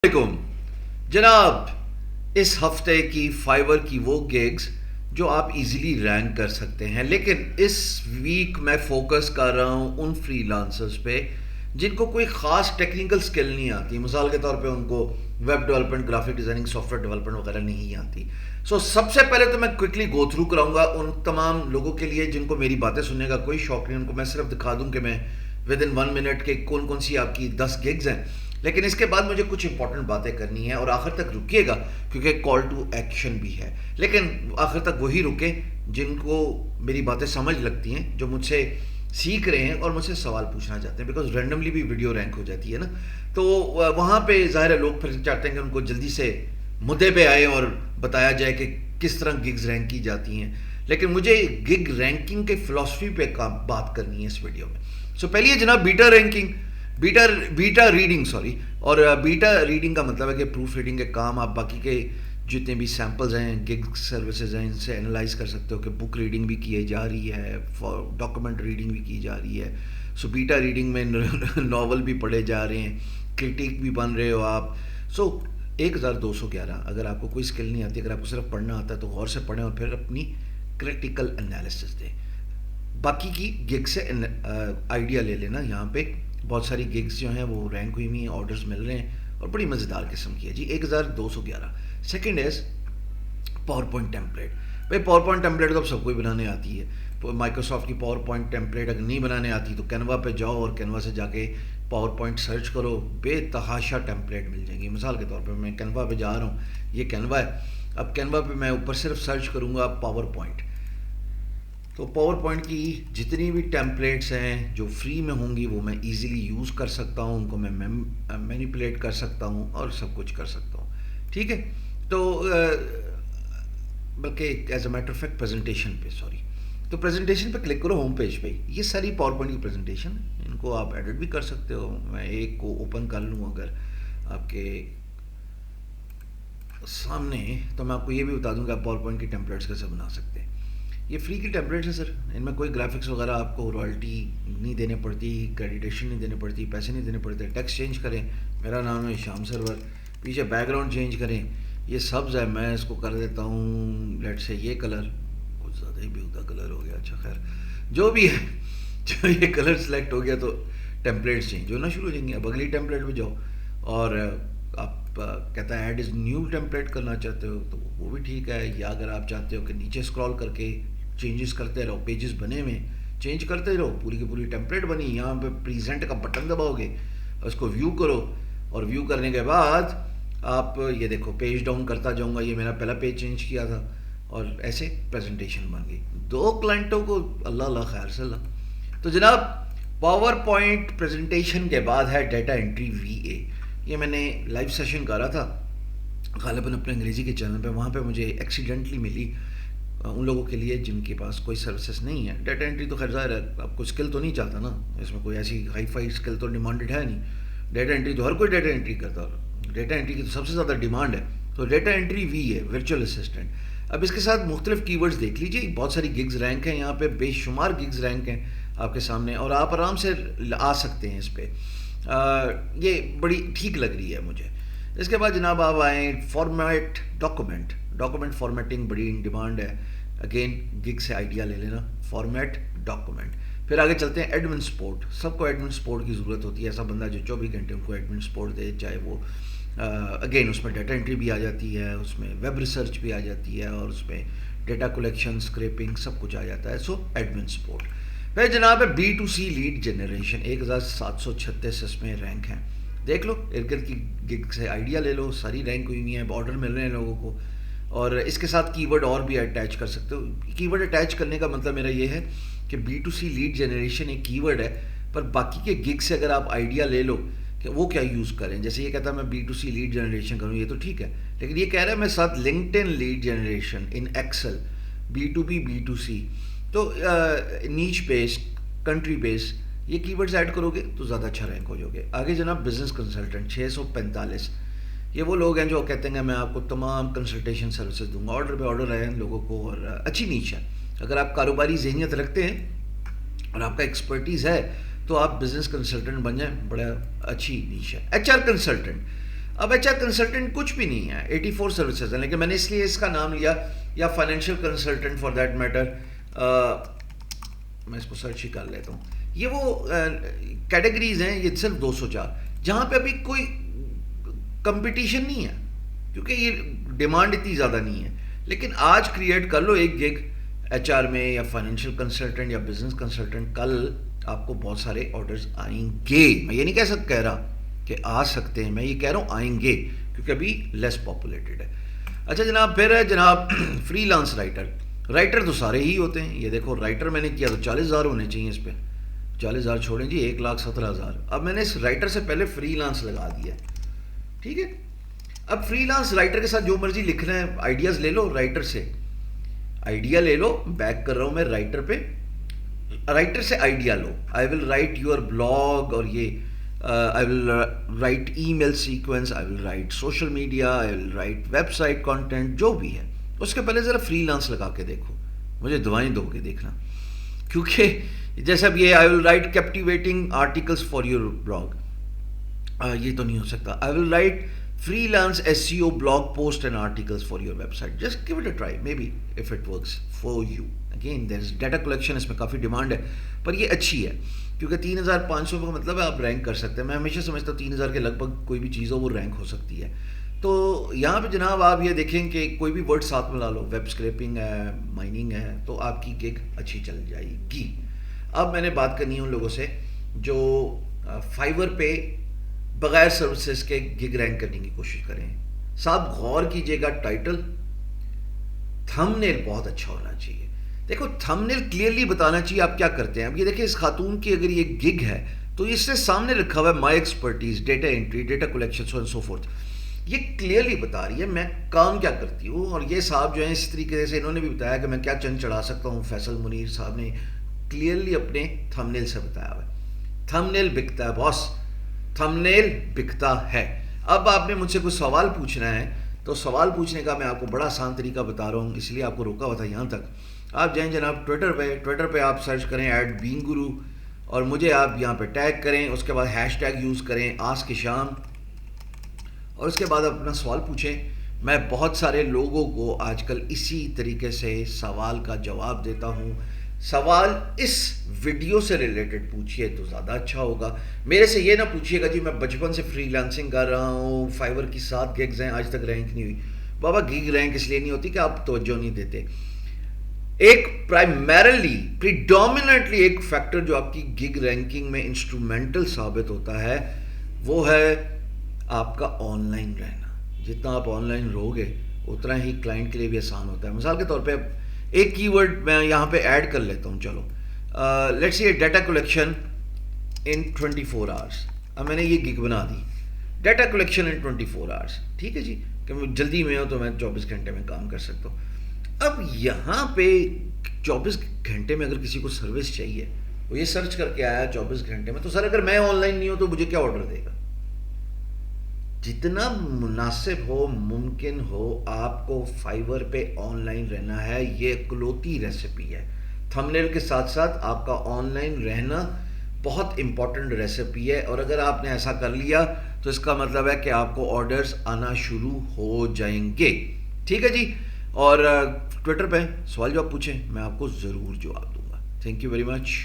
علیکم جناب. اس ہفتے کی فائیور کی وہ گیگز جو آپ ایزیلی رینک کر سکتے ہیں، لیکن اس ویک میں فوکس کر رہا ہوں ان فری لانسرز پہ جن کو کوئی خاص ٹیکنیکل سکل نہیں آتی. مثال کے طور پہ ان کو web development, graphic designing, soft where development وغیرہ نہیں آتی. سب سے پہلے تو میں کوئکلی گو تھرو کراؤں گا ان تمام لوگوں کے لیے جن کو میری باتیں سننے کا کوئی شوق نہیں. ان کو میں صرف دکھا دوں کہ میں ود ان 1 منٹ کے کون کون سی آپ کی 10 گگز ہیں. لیکن اس کے بعد مجھے کچھ امپورٹنٹ باتیں کرنی ہیں اور آخر تک رکیے گا کیونکہ کال ٹو ایکشن بھی ہے. لیکن آخر تک وہی رکیں جن کو میری باتیں سمجھ لگتی ہیں، جو مجھ سے سیکھ رہے ہیں اور مجھ سے سوال پوچھنا چاہتے ہیں. بیکاز رینڈملی بھی ویڈیو رینک ہو جاتی ہے نا، تو وہاں پہ ظاہر ہے لوگ پھر چاہتے ہیں کہ ان کو جلدی سے مدعے پہ آئے اور بتایا جائے کہ کس طرح گگز رینک کی جاتی ہیں. لیکن مجھے گگ رینکنگ کے فلاسفی پہ بات کرنی ہے اس ویڈیو میں. پہلی ہے جناب بیٹا رینکنگ، بیٹا ریڈنگ سوری. اور بیٹا ریڈنگ کا مطلب ہے کہ پروف ریڈنگ کے کام آپ باقی کے جتنے بھی سیمپلز ہیں، گگ سروسز ہیں، ان سے انالائز کر سکتے ہو کہ بک ریڈنگ بھی کی جا رہی ہے، ڈاکومنٹ ریڈنگ بھی کی جا رہی ہے. بیٹا ریڈنگ میں ناول بھی پڑھے جا رہے ہیں، کرٹیک بھی بن رہے ہو آپ. 1211 اگر آپ کو کوئی اسکل نہیں آتی، اگر آپ کو صرف پڑھنا آتا ہے تو غور سے پڑھیں اور پھر اپنی کریٹیکل انالیسس دیں. باقی کی گگ سے آئیڈیا لے لینا. یہاں پہ بہت ساری گگز جو ہیں وہ رینک ہوئی ہوئی ہیں، آرڈرز مل رہے ہیں اور بڑی مزیدار قسم کی ہے جی. 1211. Second is power point template. بھائی پاور پوائنٹ ٹیمپلیٹ تو اب سب کو ہی بنانے آتی ہے. مائکروسافٹ کی پاور پوائنٹ ٹیمپلیٹ اگر نہیں بنانے آتی تو کینوا پہ جاؤ اور کینوا سے جا کے پاور پوائنٹ سرچ کرو، بے تحاشا ٹیمپلیٹ مل جائیں گی. مثال کے طور پہ میں کینوا پہ جا رہا ہوں، یہ کینوا ہے. اب کینوا پہ میں اوپر صرف سرچ کروں گا پاور پوائنٹ، تو پاور پوائنٹ کی جتنی بھی ٹیمپلیٹس ہیں جو فری میں ہوں گی وہ میں ایزیلی یوز کر سکتا ہوں، ان کو میں مینیپولیٹ کر سکتا ہوں اور سب کچھ کر سکتا ہوں. ٹھیک ہے، تو بلکہ as a matter of fact presentation پہ تو پریزنٹیشن پہ کلک کرو ہوم پیج پہ. یہ ساری پاور پوائنٹ کی پریزنٹیشن، ان کو آپ ایڈٹ بھی کر سکتے ہو. میں ایک کو اوپن کر لوں اگر آپ کے سامنے، تو میں آپ کو یہ بھی بتا دوں کہ آپ پاور پوائنٹ کی ٹیمپلیٹس کیسے بنا سکتے ہیں. یہ فری کی ٹیمپلیٹس ہیں سر، ان میں کوئی گرافکس وغیرہ آپ کو رائلٹی نہیں دینے پڑتی، کریڈیٹیشن نہیں دینے پڑتی، پیسے نہیں دینے پڑتے. ٹیکسٹ چینج کریں، میرا نام ہے شام سرور، پیچھے بیک گراؤنڈ چینج کریں، یہ سبز ہے، میں اس کو کر دیتا ہوں لیٹ سے یہ کلر، کچھ زیادہ ہی بیہودہ کلر ہو گیا. اچھا خیر جو بھی ہے، جو یہ کلر سلیکٹ ہو گیا تو ٹیمپلیٹس چینج ہونا شروع ہو جائیں گے. اب اگلی ٹیمپلیٹ پہ جاؤ اور آپ کہتا ہے ایڈ از نیو ٹیمپلیٹ کرنا چاہتے ہو تو وہ بھی ٹھیک ہے. یا اگر آپ چاہتے ہو کہ نیچے اسکرال کر کے چینجز کرتے رہو، پیجز بنے ہوئے چینج کرتے رہو، پوری کی پوری ٹیمپلیٹ بنی. یہاں پہ پریزنٹ کا بٹن دباؤ گے، اس کو ویو کرو اور ویو کرنے کے بعد آپ یہ دیکھو پیج ڈاؤن کرتا جاؤں گا، یہ میرا پہلا پیج چینج کیا تھا اور ایسے پریزنٹیشن بن گئی. 2 کلائنٹوں کو اللہ اللہ خیر سے اللہ. تو جناب پاور پوائنٹ پریزنٹیشن کے بعد ہے ڈیٹا انٹری VA. یہ میں نے لائیو سیشن کرا تھا غالباً اپنے انگریزی کے چینل پہ. وہاں پہ مجھے ایکسیڈنٹلی ملی ان لوگوں کے لیے جن کے پاس کوئی سروسز نہیں ہے. ڈیٹا انٹری تو خیر ظاہر ہے آپ کو اسکل تو نہیں چاہتا نا، اس میں کوئی ایسی ہائی فائی اسکل تو ڈیمانڈڈ ہے نہیں. ڈیٹا انٹری تو ہر کوئی ڈیٹا انٹری کرتا ہے، ڈیٹا انٹری کی تو سب سے زیادہ ڈیمانڈ ہے. تو data entry VA virtual assistant. اب اس کے ساتھ مختلف کی ورڈز دیکھ لیجیے، بہت ساری گگز رینک ہیں یہاں پہ، بے شمار گگز رینک ہیں آپ کے سامنے اور آپ آرام سے آ سکتے ہیں اس پہ. یہ بڑی ٹھیک لگ رہی ہے مجھے. اس کے بعد جناب آپ آئیں فارمیٹ ڈاکومنٹ فارمیٹنگ بڑی ان ڈیمانڈ ہے. اگین گگ سے آئیڈیا لے لینا، فارمیٹ ڈاکومنٹ. پھر آگے چلتے ہیں ایڈمن سپورٹ. سب کو ایڈمن سپورٹ کی ضرورت ہوتی ہے، ایسا بندہ جو 24 گھنٹے ان کو ایڈمن سپورٹ دے، چاہے وہ اگین اس میں ڈیٹا انٹری بھی آ جاتی ہے، اس میں ویب ریسرچ بھی آ جاتی ہے اور اس میں ڈیٹا کلیکشن، اسکریپنگ سب کچھ آ جاتا ہے. Admin support. پھر جناب ہے B2C لیڈ جنریشن. 1736 اس میں رینک ہیں. دیکھ لو ارد گرد کی گگ سے آئیڈیا لے لو، ساری رینک ہوئی ہوئی ہیں، آرڈر مل رہے ہیں لوگوں کو. اور اس کے ساتھ کی ورڈ اور بھی اٹیچ کر سکتے ہو. کی ورڈ اٹیچ کرنے کا مطلب میرا یہ ہے کہ B2C لیڈ جنریشن ایک کی ورڈ ہے، پر باقی کے گگ سے اگر آپ آئیڈیا لے لو کہ وہ کیا یوز کریں. جیسے یہ کہتا ہے میں B2C لیڈ جنریشن کروں، یہ تو ٹھیک ہے، لیکن یہ کہہ رہا ہے میں ساتھ لنکڈ ان لیڈ جنریشن ان ایکسل، B2B B2C. تو نیچ بیس، کنٹری بیس، یہ کی ورڈز ایڈ کرو گے تو زیادہ اچھا رینک ہو جاؤ گے. آگے جناب بزنس کنسلٹنٹ 645. یہ وہ لوگ ہیں جو کہتے ہیں کہ میں آپ کو تمام کنسلٹیشن سروسز دوں گا. آرڈر پہ آرڈر آئے ہیں لوگوں کو اور اچھی نیچ ہے. اگر آپ کاروباری ذہنیت رکھتے ہیں اور آپ کا ایکسپرٹیز ہے تو آپ بزنس کنسلٹنٹ بن جائیں، بڑا اچھی نیچ ہے. HR consultant. اب ایچ آر کنسلٹنٹ کچھ بھی نہیں ہے, 84 سروسز ہیں, لیکن میں نے اس لیے اس کا نام لیا, یا financial consultant for that matter, میں اس کو سرچ ہی کر لیتا ہوں. یہ وہ کیٹیگریز ہیں, یہ صرف 204, جہاں پہ ابھی کوئی کمپٹیشن نہیں ہے, کیونکہ یہ ڈیمانڈ اتنی زیادہ نہیں ہے. لیکن آج کریٹ کر لو ایک گگ ایچ آر میں, یا فائنینشیل کنسلٹنٹ یا بزنس کنسلٹنٹ, کل آپ کو بہت سارے آرڈرز آئیں گے. میں یہ نہیں کہہ رہا کہ آ سکتے ہیں, میں یہ کہہ رہا ہوں آئیں گے, کیونکہ ابھی لیس پاپولیٹڈ ہے. اچھا جناب, پھر ہے جناب فری لانس رائٹر. رائٹر تو سارے ہی ہوتے ہیں, یہ دیکھو رائٹر میں نے کیا تو 40,000 ہونے چاہیے اس پہ, 40,000 چھوڑیں جی, 1,17,000. اب میں نے اس رائٹر سے پہلے فری لانس لگا دیا, ٹھیک ہے. اب فری لانس رائٹر کے ساتھ جو مرضی لکھنا ہے, آئیڈیاز لے لو رائٹر سے, آئیڈیا لے لو, بیک کر رہا ہوں میں رائٹر پہ, رائٹر سے آئیڈیا لو. I will write your blog, اور یہ I will write email sequence, I will write social media, I will write website content, جو بھی ہے. اس کے پہلے ذرا فری لانس لگا کے دیکھو, مجھے دعائیں دو کے دیکھنا, کیونکہ جیسے اب یہ I will write captivating articles for your blog, یہ تو نہیں ہو سکتا. I will write freelance S E O blog post and articles for your website. Just give it a try, maybe if it works for you. Again there is data collection, اس میں کافی demand ہے, پر یہ اچھی ہے, کیونکہ 3,500 کا مطلب ہے آپ رینک کر سکتے ہیں. میں ہمیشہ سمجھتا ہوں 3,000 کے لگ بھگ کوئی بھی چیز ہو وہ رینک ہو سکتی ہے. تو یہاں پہ جناب آپ یہ دیکھیں کہ کوئی بھی ورڈ ساتھ ملا لو, ویب اسکریپنگ ہے, مائننگ ہے, تو آپ کی گگ اچھی چل جائے گی. اب میں نے بات کرنی ہے ان لوگوں سے جو فائیور پہ بغیر سروسز کے گگ رینک کرنے کی کوشش کریں. صاحب غور کیجیے گا, ٹائٹل تھم نیل بہت اچھا ہونا چاہیے. دیکھو تھم نیل کلیئرلی بتانا چاہیے آپ کیا کرتے ہیں. اب یہ دیکھیں اس خاتون کی اگر یہ گگ ہے تو اس سے سامنے رکھا ہوا ہے my expertise, data entry, data collection, so and so forth. یہ کلیئرلی بتا رہی ہے میں کام کیا کرتی ہوں. اور یہ صاحب جو ہیں اس طریقے سے انہوں نے بھی بتایا کہ میں کیا چند چڑھا سکتا ہوں. فیصل منیر صاحب نے کلیئرلی اپنے تھم نیل سے بتایا ہوا ہے. تھم نیل بکتا ہے باس, تھم نیل بکتا ہے. اب آپ نے مجھ سے کوئی سوال پوچھنا ہے تو سوال پوچھنے کا میں آپ کو بڑا آسان طریقہ بتا رہا ہوں, اس لیے آپ کو روکا ہوا تھا یہاں تک. آپ جائیں جناب ٹویٹر پہ آپ سرچ کریں @beinguru, اور مجھے آپ یہاں پہ ٹیگ کریں. اس کے بعد ہیش ٹیگ یوز کریں آسک شام, اور اس کے بعد اپنا سوال پوچھیں. میں بہت سارے لوگوں کو آج کل اسی طریقے سے سوال کا جواب دیتا ہوں. سوال اس ویڈیو سے ریلیٹڈ پوچھیے تو زیادہ اچھا ہوگا. میرے سے یہ نہ پوچھیے گا جی میں بچپن سے فری لانسنگ کر رہا ہوں, فائیور کی 7 گگز ہیں, آج تک رینک نہیں ہوئی. بابا گگ رینک اس لیے نہیں ہوتی کہ آپ توجہ نہیں دیتے. ایک پرائمرلی پریڈومیننٹلی ایک فیکٹر جو آپ کی گگ رینکنگ میں انسٹرومنٹل ثابت ہوتا ہے وہ ہے آپ کا آن لائن رہنا. جتنا آپ آن لائن رہو گے اتنا ہی کلائنٹ کے لیے بھی آسان ہوتا ہے. مثال کے طور پہ ایک کی ورڈ میں یہاں پہ ایڈ کر لیتا ہوں. چلو let's see data collection in 24 hours. اب میں نے یہ گگ بنا دی, ڈیٹا کلیکشن ان 24 آورس, ٹھیک ہے جی, کہ جلدی میں ہوں تو میں 24 گھنٹے میں کام کر سکتا ہوں. اب یہاں پہ 24 گھنٹے میں اگر کسی کو سروس چاہیے, وہ یہ سرچ کر کے آیا 24 گھنٹے میں, تو سر اگر میں آن لائن نہیں ہوں تو مجھے کیا آرڈر دے گا؟ جتنا مناسب ہو ممکن ہو آپ کو فائیور پہ آن لائن رہنا ہے. یہ اکلوتی ریسیپی ہے. تھم نیل کے ساتھ ساتھ آپ کا آن لائن رہنا بہت امپورٹنٹ ریسیپی ہے, اور اگر آپ نے ایسا کر لیا تو اس کا مطلب ہے کہ آپ کو آرڈرز آنا شروع ہو جائیں گے. ٹھیک ہے جی, اور ٹویٹر پہ سوال جواب پوچھیں, میں آپ کو ضرور جواب دوں گا. Thank you very much.